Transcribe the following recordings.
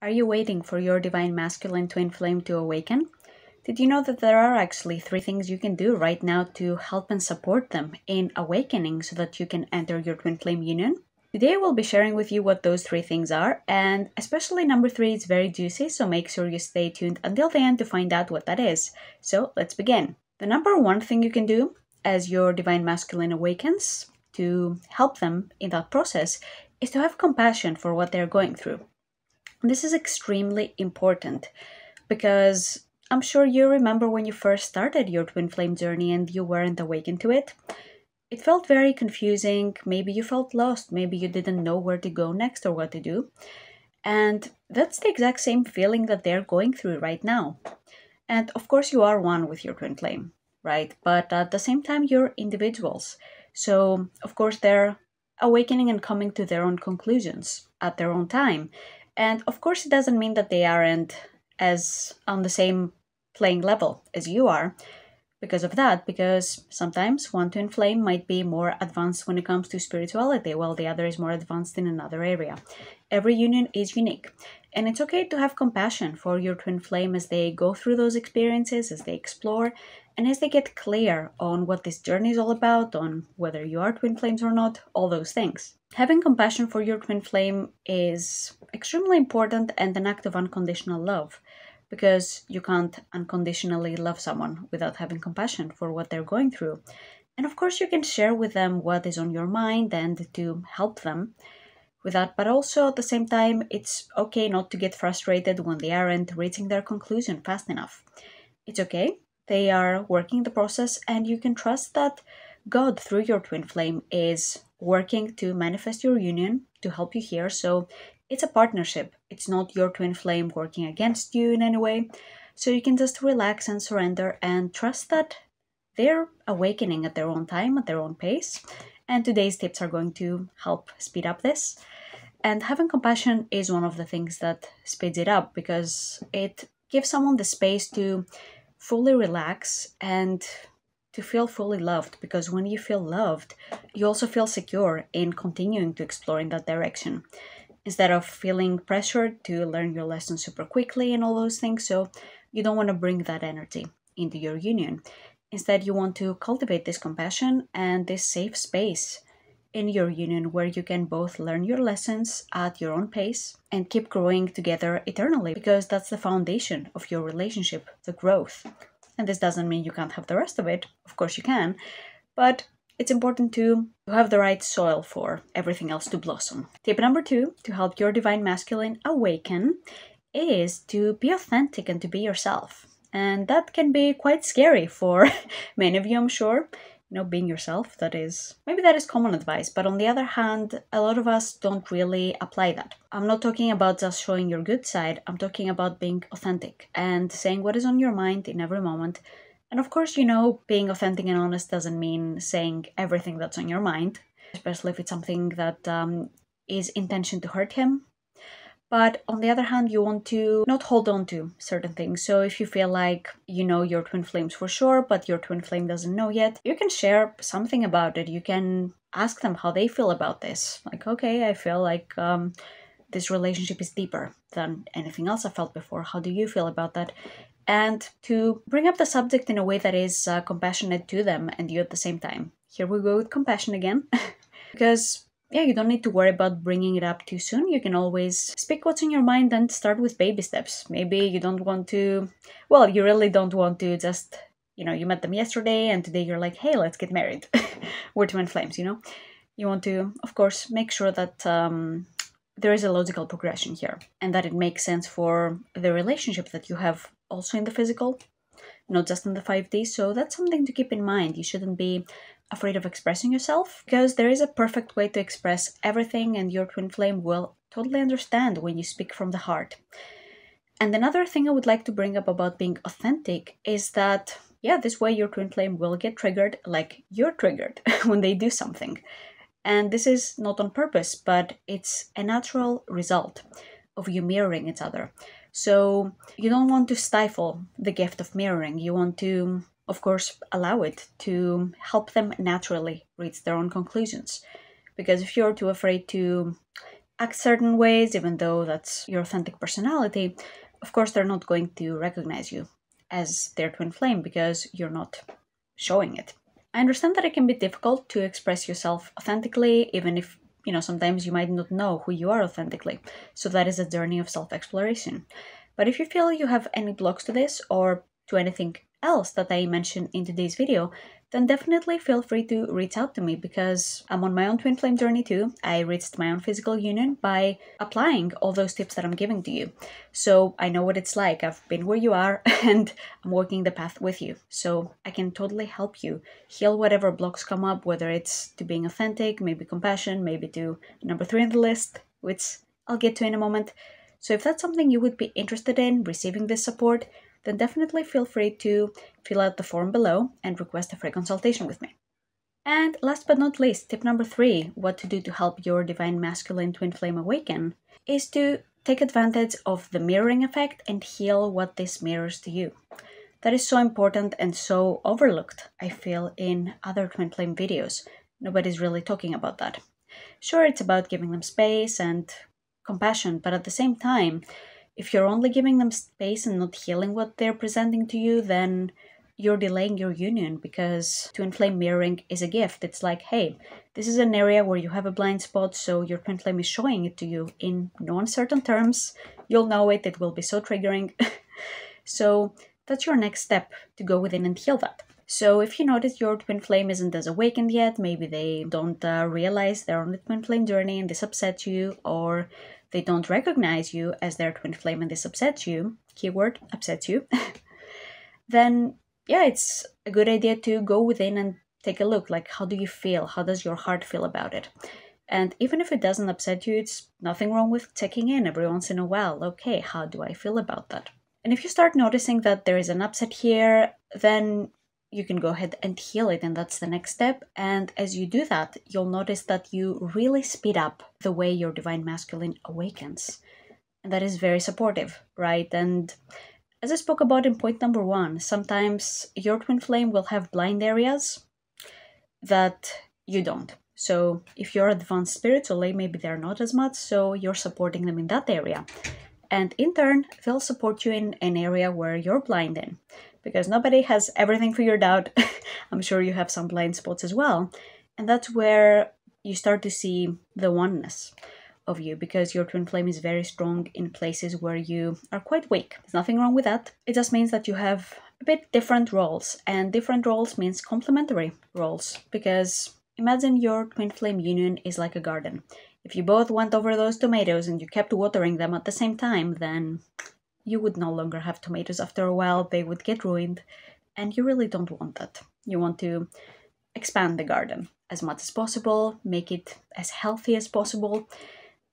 Are you waiting for your divine masculine twin flame to awaken? Did you know that there are actually 3 things you can do right now to help and support them in awakening so that you can enter your twin flame union? Today I will be sharing with you what those 3 things are, and especially number 3 is very juicy, so make sure you stay tuned until the end to find out what that is. So let's begin. The number 1 thing you can do as your divine masculine awakens to help them in that process is to have compassion for what they're going through. This is extremely important because I'm sure you remember when you first started your twin flame journey and you weren't awakened to it. It felt very confusing. Maybe you felt lost. Maybe you didn't know where to go next or what to do. And that's the exact same feeling that they're going through right now. And of course, you are one with your twin flame, right? But at the same time, you're individuals. So, of course, they're awakening and coming to their own conclusions at their own time. And of course, it doesn't mean that they aren't as on the same playing level as you are because sometimes one twin flame might be more advanced when it comes to spirituality, while the other is more advanced in another area. Every union is unique. And it's okay to have compassion for your twin flame as they go through those experiences, as they explore, and as they get clear on what this journey is all about, on whether you are twin flames or not, all those things. Having compassion for your twin flame is extremely important and an act of unconditional love, because you can't unconditionally love someone without having compassion for what they're going through. And of course, you can share with them what is on your mind and to help them with that, but also at the same time, it's okay not to get frustrated when they aren't reaching their conclusion fast enough. It's okay. They are working the process, and you can trust that God, through your twin flame, is working to manifest your union to help you here. So it's a partnership. It's not your twin flame working against you in any way. So you can just relax and surrender and trust that they're awakening at their own time, at their own pace. And today's tips are going to help speed up this. And having compassion is one of the things that speeds it up because it gives someone the space to fully relax and to feel fully loved. Because when you feel loved, you also feel secure in continuing to explore in that direction instead of feeling pressured to learn your lesson super quickly and all those things. So you don't want to bring that energy into your union. Instead, you want to cultivate this compassion and this safe space in your union where you can both learn your lessons at your own pace and keep growing together eternally, because that's the foundation of your relationship, the growth. And this doesn't mean you can't have the rest of it. Of course you can, but it's important to have the right soil for everything else to blossom. Tip number 2 to help your divine masculine awaken is to be authentic and to be yourself. And that can be quite scary for many of you, I'm sure. Being yourself, that is common advice. But on the other hand, a lot of us don't really apply that. I'm not talking about just showing your good side. I'm talking about being authentic and saying what is on your mind in every moment. And of course, being authentic and honest doesn't mean saying everything that's on your mind, especially if it's something that is intention to hurt him. But on the other hand, you want to not hold on to certain things. So if you feel like you know your twin flames for sure, but your twin flame doesn't know yet, you can share something about it. You can ask them how they feel about this. Like, okay, I feel like this relationship is deeper than anything else I felt before. How do you feel about that? And to bring up the subject in a way that is compassionate to them and you at the same time. Here we go with compassion again. Because you don't need to worry about bringing it up too soon. You can always speak what's in your mind and start with baby steps. Maybe you don't want to, you really don't want to just, you met them yesterday and today you're like, hey, let's get married. We're twin flames, You want to, of course, make sure that there is a logical progression here and that it makes sense for the relationship that you have also in the physical, not just in the 5D. So that's something to keep in mind. You shouldn't be afraid of expressing yourself, because there is a perfect way to express everything and your twin flame will totally understand when you speak from the heart. And another thing I would like to bring up about being authentic is that, this way your twin flame will get triggered like you're triggered when they do something. And this is not on purpose, but it's a natural result of you mirroring each other. So you don't want to stifle the gift of mirroring. You want to, of course, allow it to help them naturally reach their own conclusions. Because if you're too afraid to act certain ways, even though that's your authentic personality, of course they're not going to recognize you as their twin flame because you're not showing it. I understand that it can be difficult to express yourself authentically, even if, sometimes you might not know who you are authentically. So that is a journey of self-exploration. But if you feel you have any blocks to this or to anything else that I mentioned in today's video, then definitely feel free to reach out to me because I'm on my own twin flame journey too. I reached my own physical union by applying all those tips that I'm giving to you. So I know what it's like. I've been where you are and I'm walking the path with you. So I can totally help you heal whatever blocks come up, whether it's to being authentic, maybe compassion, maybe to number 3 on the list, which I'll get to in a moment. So if that's something you would be interested in, receiving this support, then definitely feel free to fill out the form below and request a free consultation with me. And last but not least, tip number 3, what to do to help your divine masculine twin flame awaken, is to take advantage of the mirroring effect and heal what this mirrors to you. That is so important and so overlooked, I feel, in other twin flame videos. Nobody's really talking about that. Sure, it's about giving them space and compassion, but at the same time, if you're only giving them space and not healing what they're presenting to you, then you're delaying your union, because twin flame mirroring is a gift. It's like, hey, this is an area where you have a blind spot, so your twin flame is showing it to you in no uncertain terms. You'll know it, it will be so triggering. So that's your next step, to go within and heal that. So if you notice your twin flame isn't as awakened yet, maybe they don't realize they're on the twin flame journey and this upsets you, or they don't recognize you as their twin flame and this upsets you, keyword, upsets you, then yeah, it's a good idea to go within and take a look. Like, how do you feel? How does your heart feel about it? And even if it doesn't upset you, it's nothing wrong with checking in every once in a while. Okay, how do I feel about that? And if you start noticing that there is an upset here, then you can go ahead and heal it, and that's the next step. And as you do that, you'll notice that you really speed up the way your divine masculine awakens. And that is very supportive, right? And as I spoke about in point number 1, sometimes your twin flame will have blind areas that you don't. So if you're advanced spiritually, maybe they're not as much, so you're supporting them in that area. And in turn, they'll support you in an area where you're blind in. Because nobody has everything figured out. I'm sure you have some blind spots as well. And that's where you start to see the oneness of you, because your twin flame is very strong in places where you are quite weak. There's nothing wrong with that. It just means that you have a bit different roles, and different roles means complementary roles, because imagine your twin flame union is like a garden. If you both went over those tomatoes and you kept watering them at the same time, then you would no longer have tomatoes after a while, they would get ruined, and you really don't want that. You want to expand the garden as much as possible, make it as healthy as possible,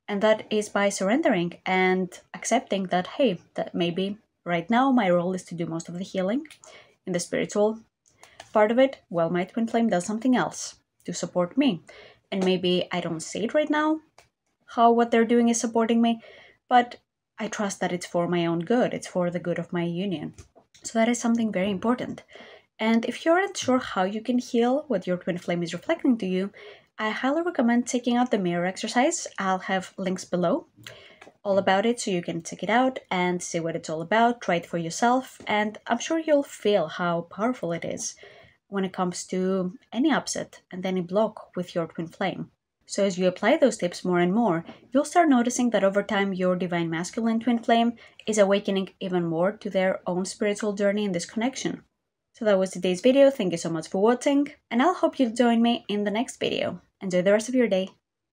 and that is by surrendering and accepting that, hey, that maybe right now my role is to do most of the healing. In the spiritual part of it, well, my twin flame does something else to support me. And maybe I don't see it right now, how what they're doing is supporting me, but I trust that it's for my own good. It's for the good of my union. So that is something very important. And if you aren't sure how you can heal what your twin flame is reflecting to you, I highly recommend checking out the mirror exercise. I'll have links below all about it, so you can check it out and see what it's all about, try it for yourself, and I'm sure you'll feel how powerful it is when it comes to any upset and any block with your twin flame. So as you apply those tips more and more, you'll start noticing that over time your divine masculine twin flame is awakening even more to their own spiritual journey in this connection. So that was today's video. Thank you so much for watching, and I'll hope you'll join me in the next video. Enjoy the rest of your day.